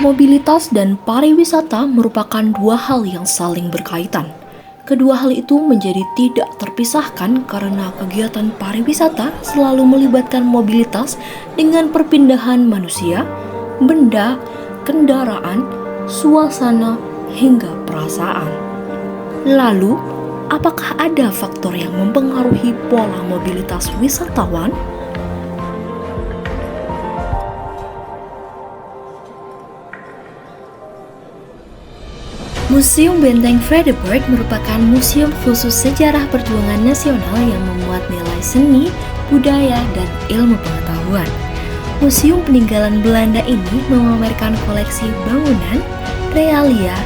Mobilitas dan pariwisata merupakan dua hal yang saling berkaitan. Kedua hal itu menjadi tidak terpisahkan karena kegiatan pariwisata selalu melibatkan mobilitas dengan perpindahan manusia, benda, kendaraan, suasana, hingga perasaan. Lalu, apakah ada faktor yang mempengaruhi pola mobilitas wisatawan? Museum Benteng Frederiksberg merupakan museum khusus sejarah perjuangan nasional yang memuat nilai seni, budaya, dan ilmu pengetahuan. Museum peninggalan Belanda ini memamerkan koleksi bangunan, realia,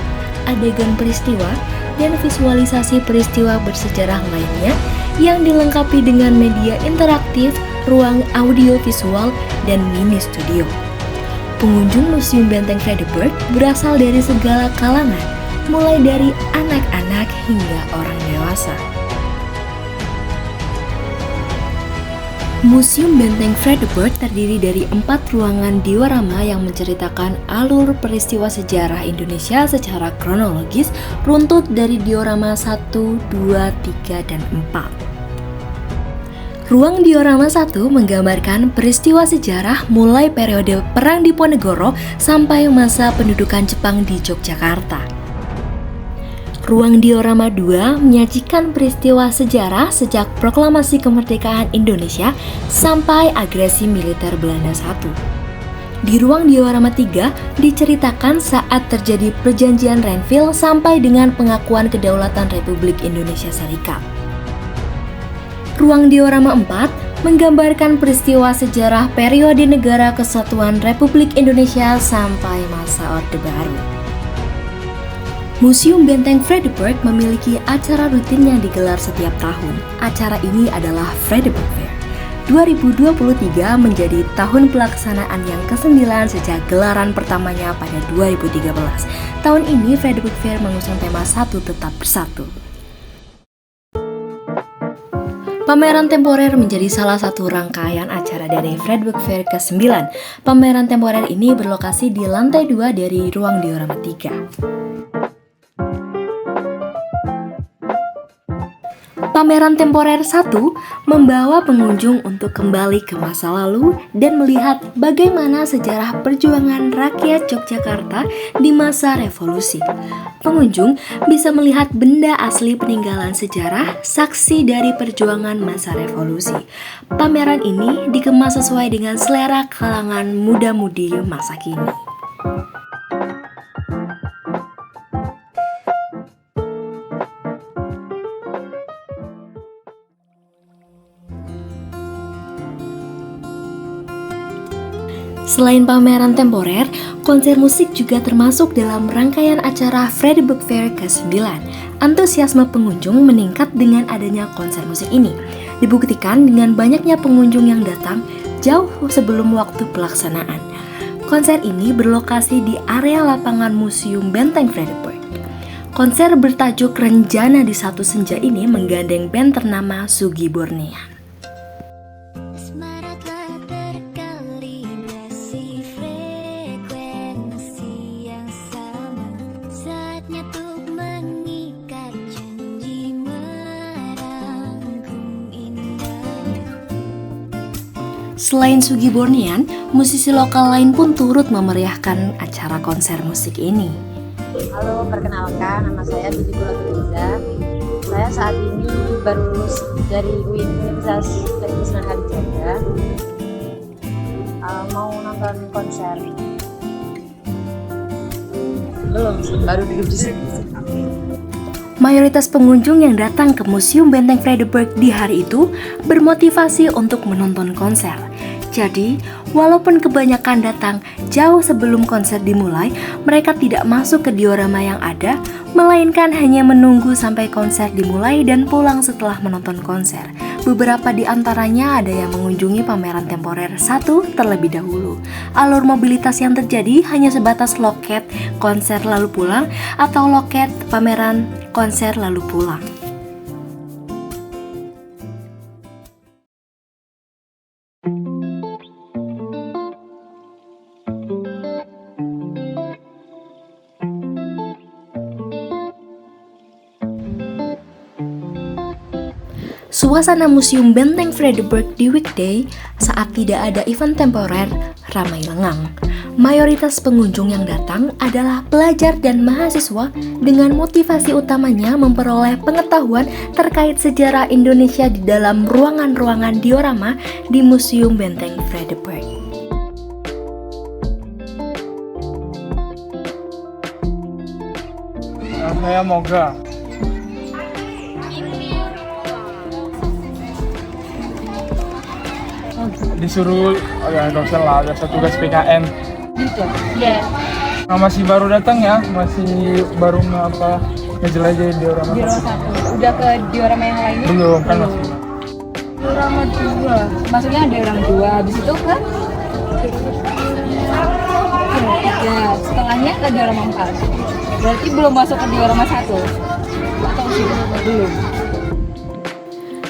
adegan peristiwa, dan visualisasi peristiwa bersejarah lainnya yang dilengkapi dengan media interaktif, ruang audio visual, dan mini studio. Pengunjung Museum Benteng Frederiksberg berasal dari segala kalangan, mulai dari anak-anak hingga orang dewasa. Museum Benteng Frederiksberg terdiri dari 4 ruangan diorama yang menceritakan alur peristiwa sejarah Indonesia secara kronologis runtut dari diorama 1, 2, 3, dan 4. Ruang diorama 1 menggambarkan peristiwa sejarah mulai periode Perang Diponegoro sampai masa pendudukan Jepang di Yogyakarta. Ruang diorama 2 menyajikan peristiwa sejarah sejak proklamasi kemerdekaan Indonesia sampai agresi militer Belanda I. Di ruang diorama 3 diceritakan saat terjadi perjanjian Renville sampai dengan pengakuan kedaulatan Republik Indonesia Serikat. Ruang diorama 4 menggambarkan peristiwa sejarah periode Negara Kesatuan Republik Indonesia sampai masa Orde Baru. Museum Benteng Frederiksberg memiliki acara rutin yang digelar setiap tahun. Acara ini adalah Frederiksberg Fair. 2023 menjadi tahun pelaksanaan yang ke-9 sejak gelaran pertamanya pada 2013. Tahun ini Frederiksberg Fair mengusung tema Satu Tetap Bersatu. Pameran temporer menjadi salah satu rangkaian acara dari Frederiksberg Fair ke-9. Pameran temporer ini berlokasi di lantai 2 dari ruang diorama 3. Pameran temporer 1 membawa pengunjung untuk kembali ke masa lalu dan melihat bagaimana sejarah perjuangan rakyat Yogyakarta di masa revolusi. Pengunjung bisa melihat benda asli peninggalan sejarah saksi dari perjuangan masa revolusi. Pameran ini dikemas sesuai dengan selera kalangan muda-mudi masa kini. Selain pameran temporer, konser musik juga termasuk dalam rangkaian acara Frederiksberg Fair ke-9. Antusiasme pengunjung meningkat dengan adanya konser musik ini. Dibuktikan dengan banyaknya pengunjung yang datang jauh sebelum waktu pelaksanaan. Konser ini berlokasi di area lapangan Museum Benteng Frederiksberg. Konser bertajuk Renjana di Satu Senja ini menggandeng band ternama Sugi Bornean. Selain Sugi Bornean, musisi lokal lain pun turut memeriahkan acara konser musik ini. Halo, perkenalkan, nama saya Bibi Kulatuliza. Saya saat ini baru lulus dari UIN Universitas Teknik Sunan Kalijaga. Mau nonton konser? Belum sih, baru duduk di sini. Mayoritas pengunjung yang datang ke Museum Benteng Frederiksberg di hari itu bermotivasi untuk menonton konser. Jadi, walaupun kebanyakan datang jauh sebelum konser dimulai, mereka tidak masuk ke diorama yang ada, melainkan hanya menunggu sampai konser dimulai dan pulang setelah menonton konser. Beberapa di antaranya ada yang mengunjungi pameran temporer 1 terlebih dahulu. Alur mobilitas yang terjadi hanya sebatas loket konser lalu pulang atau loket pameran konser lalu pulang. Suasana Museum Benteng Frederiksberg di weekday saat tidak ada event temporer ramai lengang. Mayoritas pengunjung yang datang adalah pelajar dan mahasiswa dengan motivasi utamanya memperoleh pengetahuan terkait sejarah Indonesia di dalam ruangan-ruangan diorama di Museum Benteng Frederiksberg. Saya Moga. Disuruh, ya dosen lah, biasa tugas PKN. Gitu. Iya. Nah, masih baru datang ya, masih baru ngejelajahin diorama. Diorama 1. Udah ke diorama yang lainnya? Belum, kan masih. Diorama 2. Maksudnya diorama 2, habis itu ke? Ya, setelahnya ke diorama 4. Berarti belum masuk ke diorama 1? Atau sudah belum?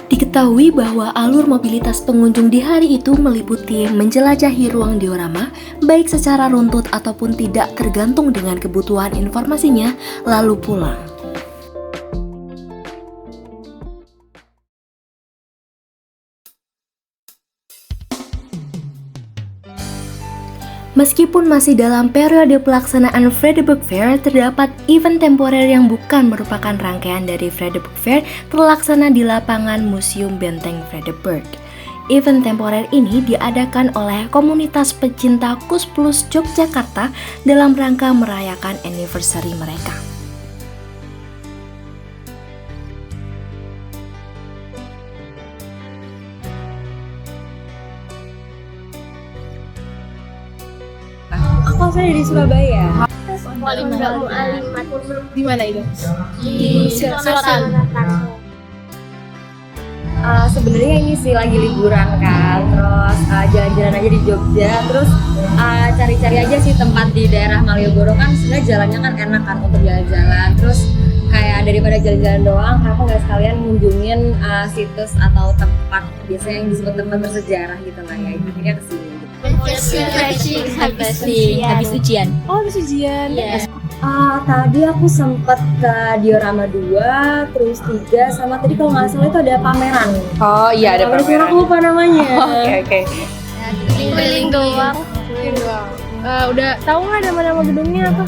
Diketahui bahwa alur mobilitas pengunjung di hari itu meliputi menjelajahi ruang diorama, baik secara runtut ataupun tidak tergantung dengan kebutuhan informasinya, lalu pulang. Meskipun masih dalam periode pelaksanaan Frederiksberg Fair, terdapat event temporer yang bukan merupakan rangkaian dari Frederiksberg Fair terlaksana di lapangan Museum Benteng Frederiksberg. Event temporer ini diadakan oleh komunitas pecinta Kus Plus Yogyakarta dalam rangka merayakan anniversary mereka. Aku asal dari Surabaya. Di mana itu? Di Selatan. Sebenarnya ini sih lagi liburan kan, terus jalan-jalan aja di Jogja, terus cari-cari aja sih tempat di daerah Malioboro kan sebenarnya jalannya kan enak kan untuk jalan-jalan, terus kayak daripada jalan-jalan doang, kenapa nggak sekalian ngunjungin situs atau tempat biasanya yang disebut tempat bersejarah gitu lah ya, akhirnya kesini. Habis ujian. Oh, habis ujian. Iya. Tadi aku sempet ke diorama 2, terus 3, sama tadi kalau nggak salah itu ada pameran. Oh iya, ada Pameran. Aku lupa namanya. Oke. Keliling doang. Udah tahu nggak nama-nama gedungnya apa?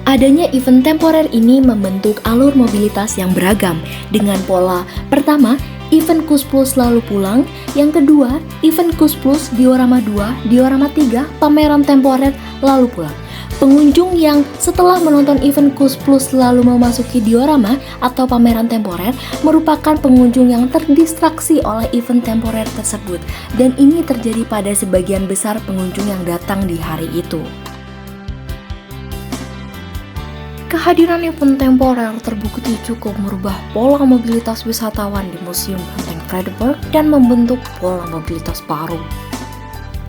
Adanya event temporer ini membentuk alur mobilitas yang beragam dengan pola pertama, event Kus Plus lalu pulang, yang kedua, event Kus Plus diorama 2, diorama 3, pameran temporer lalu pulang. Pengunjung yang setelah menonton event Kus Plus lalu memasuki diorama atau pameran temporer merupakan pengunjung yang terdistraksi oleh event temporer tersebut, dan ini terjadi pada sebagian besar pengunjung yang datang di hari itu. Kehadiran event temporer terbukti cukup merubah pola mobilitas wisatawan di Museum Benteng Frederiksberg dan membentuk pola mobilitas baru.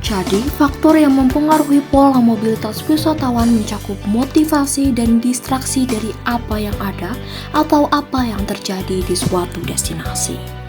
Jadi, faktor yang mempengaruhi pola mobilitas wisatawan mencakup motivasi dan distraksi dari apa yang ada atau apa yang terjadi di suatu destinasi.